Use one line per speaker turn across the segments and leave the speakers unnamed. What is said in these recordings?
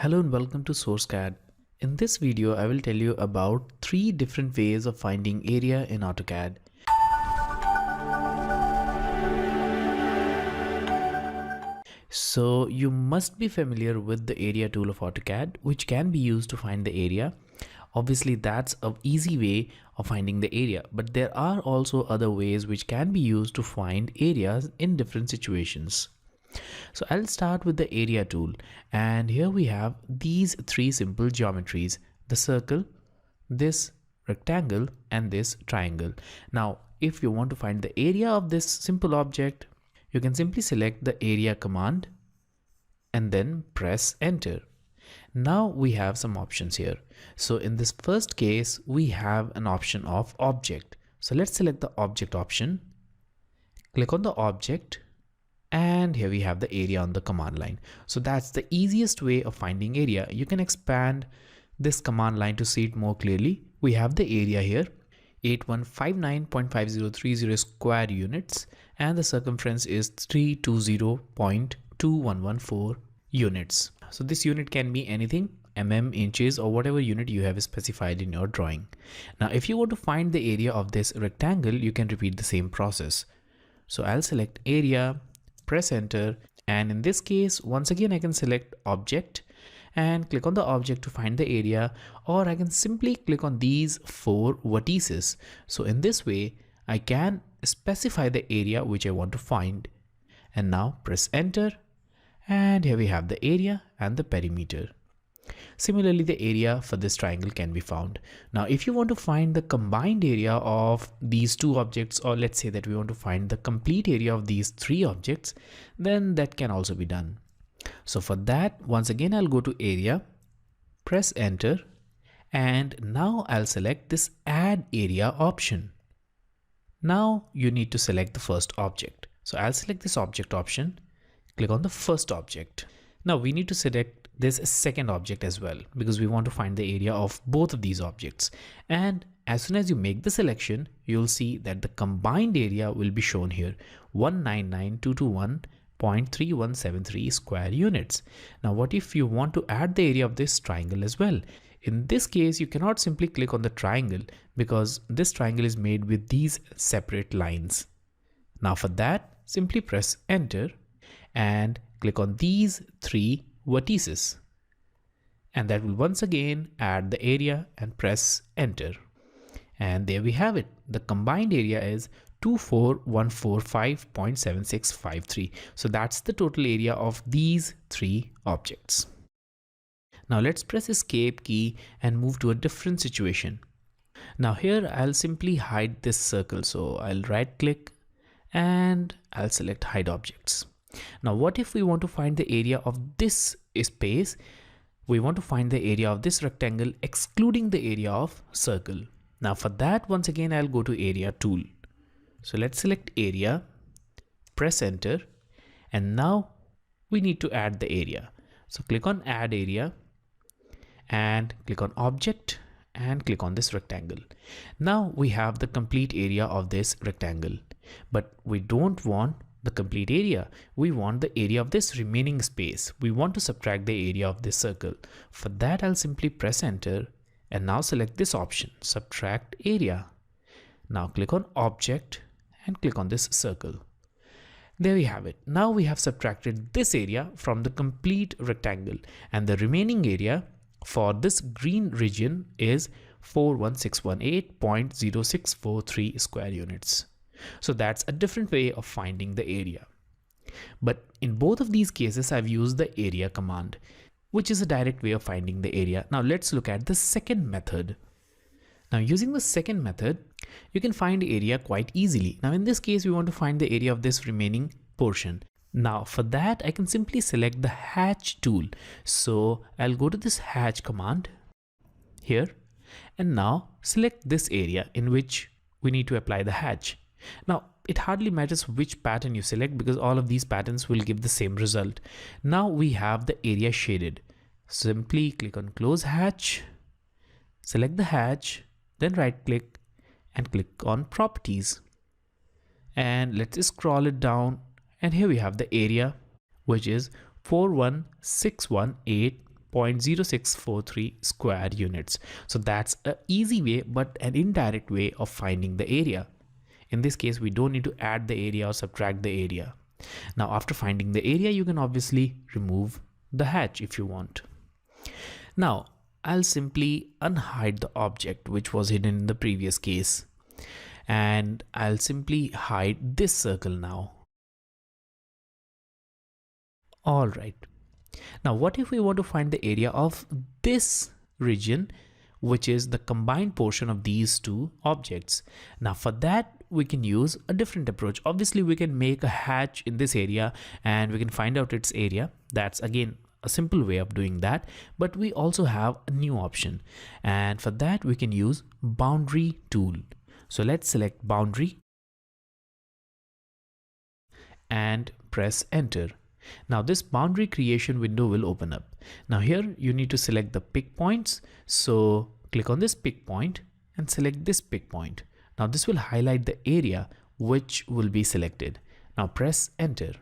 Hello and welcome to AutoCAD. In this video, I will tell you about 3 different ways of finding area in AutoCAD. So you must be familiar with the area tool of AutoCAD, which can be used to find the area. Obviously, that's an easy way of finding the area, but there are also other ways which can be used to find areas in different situations. So I'll start with the area tool, and here we have these 3 simple geometries: the circle, this rectangle, and this triangle. Now if you want to find the area of this simple object, you can simply select the area command and then press enter. Now we have some options here. So in this first case, we have an option of object. So let's select the object option, click on the object, and here we have the area on the command line. So that's the easiest way of finding area. You can expand this command line to see it more clearly. We have the area here, 8159.5030 square units, and the circumference is 320.2114 units. So this unit can be anything, mm, inches, or whatever unit you have specified in your drawing. Now if you want to find the area of this rectangle, you can repeat the same process. So I'll select area, press enter, and in this case, once again I can select object and click on the object to find the area, or I can simply click on these 4 vertices. So in this way I can specify the area which I want to find, and now press enter, and here we have the area and the perimeter. Similarly, the area for this triangle can be found. Now if you want to find the combined area of these 2 objects, or let's say that we want to find the complete area of these 3 objects, then that can also be done. So for that, once again I'll go to area, press enter, and now I'll select this add area option. Now you need to select the first object. So I'll select this object option, click on the first object. Now we need to select this second object as well, because we want to find the area of both of these objects. And as soon as you make the selection, you'll see that the combined area will be shown here, 199,221.3173 square units. Now what if you want to add the area of this triangle as well? In this case, you cannot simply click on the triangle, because this triangle is made with these separate lines. Now for that, simply press enter and click on these 3 vertices, and that will once again add the area, and press enter. And there we have it. The combined area is 24145.7653. So that's the total area of these 3 objects. Now let's press escape key and move to a different situation. Now here I'll simply hide this circle. So I'll right click and I'll select hide objects. Now what if we want to find the area of this space? We want to find the area of this rectangle excluding the area of circle. Now for that, once again I'll go to area tool. So let's select area, press enter, and now we need to add the area. So click on add area and click on object and click on this rectangle. Now we have the complete area of this rectangle, but we don't want the complete area. We want the area of this remaining space. We want to subtract the area of this circle. For that, I'll simply press enter and now select this option, subtract area. Now click on object and click on this circle. There we have it. Now we have subtracted this area from the complete rectangle, and the remaining area for this green region is 41618.0643 square units. So that's a different way of finding the area. But in both of these cases, I've used the area command, which is a direct way of finding the area. Now let's look at the second method. Now using the second method, you can find area quite easily. Now in this case, we want to find the area of this remaining portion. Now for that, I can simply select the hatch tool. So I'll go to this hatch command here, and now select this area in which we need to apply the hatch. Now it hardly matters which pattern you select, because all of these patterns will give the same result. Now we have the area shaded. Simply click on close hatch, select the hatch, then right click and click on properties, and let's scroll it down, and here we have the area, which is 41618 0.0643 square units. So that's an easy way, but an indirect way of finding the area. In this case, we don't need to add the area or subtract the area. Now, after finding the area, you can obviously remove the hatch if you want. Now, I'll simply unhide the object which was hidden in the previous case. And I'll simply hide this circle now. All right. Now, what if we want to find the area of this region, which is the combined portion of these two objects? Now, for that, we can use a different approach. Obviously, we can make a hatch in this area and we can find out its area. That's again a simple way of doing that, but we also have a new option, and for that we can use boundary tool. So let's select boundary and press enter. Now this boundary creation window will open up. Now here you need to select the pick points. So click on this pick point and select this pick point. Now this will highlight the area which will be selected. Now press enter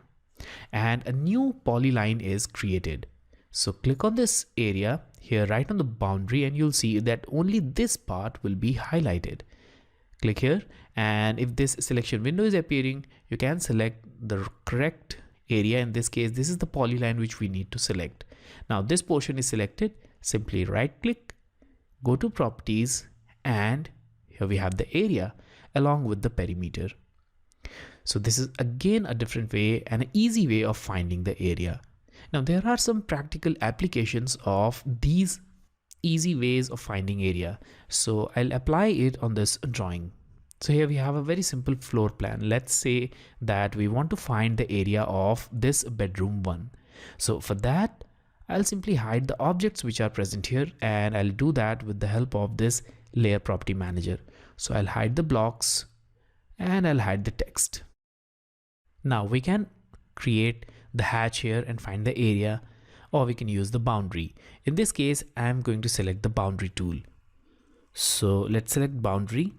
and a new polyline is created. So click on this area here right on the boundary and you'll see that only this part will be highlighted. Click here, and if this selection window is appearing, you can select the correct area. In this case, this is the polyline which we need to select. Now this portion is selected. Simply right click, go to properties, and here we have the area along with the perimeter. So this is again a different way and an easy way of finding the area. Now there are some practical applications of these easy ways of finding area. So I'll apply it on this drawing. So here we have a very simple floor plan. Let's say that we want to find the area of this bedroom 1. So for that, I'll simply hide the objects which are present here, and I'll do that with the help of this layer property manager. So I'll hide the blocks and I'll hide the text. Now we can create the hatch here and find the area, or we can use the boundary. In this case, I'm going to select the boundary tool. So let's select boundary.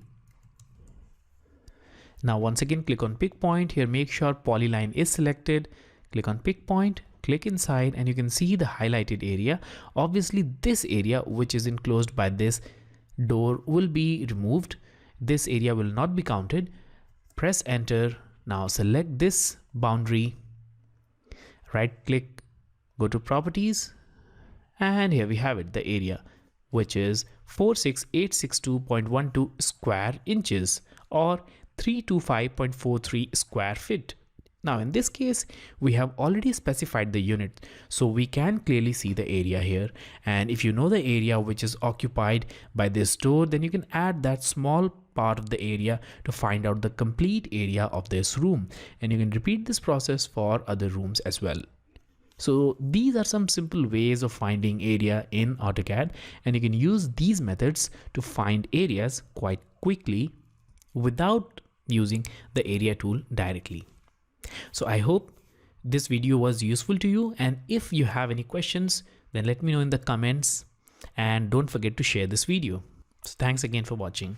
Now once again, click on pick point here, make sure polyline is selected, click on pick point, click inside, and you can see the highlighted area. Obviously this area which is enclosed by this door will be removed. This area will not be counted. Press enter. Now select this boundary, right click, go to properties, and here we have it, the area, which is 46862.12 square inches or 325.43 square feet. Now in this case, we have already specified the unit, so we can clearly see the area here. And if you know the area which is occupied by this door, then you can add that small part of the area to find out the complete area of this room. And you can repeat this process for other rooms as well. So these are some simple ways of finding area in AutoCAD, and you can use these methods to find areas quite quickly without using the area tool directly. So I hope this video was useful to you, and if you have any questions, then let me know in the comments, and don't forget to share this video. So thanks again for watching.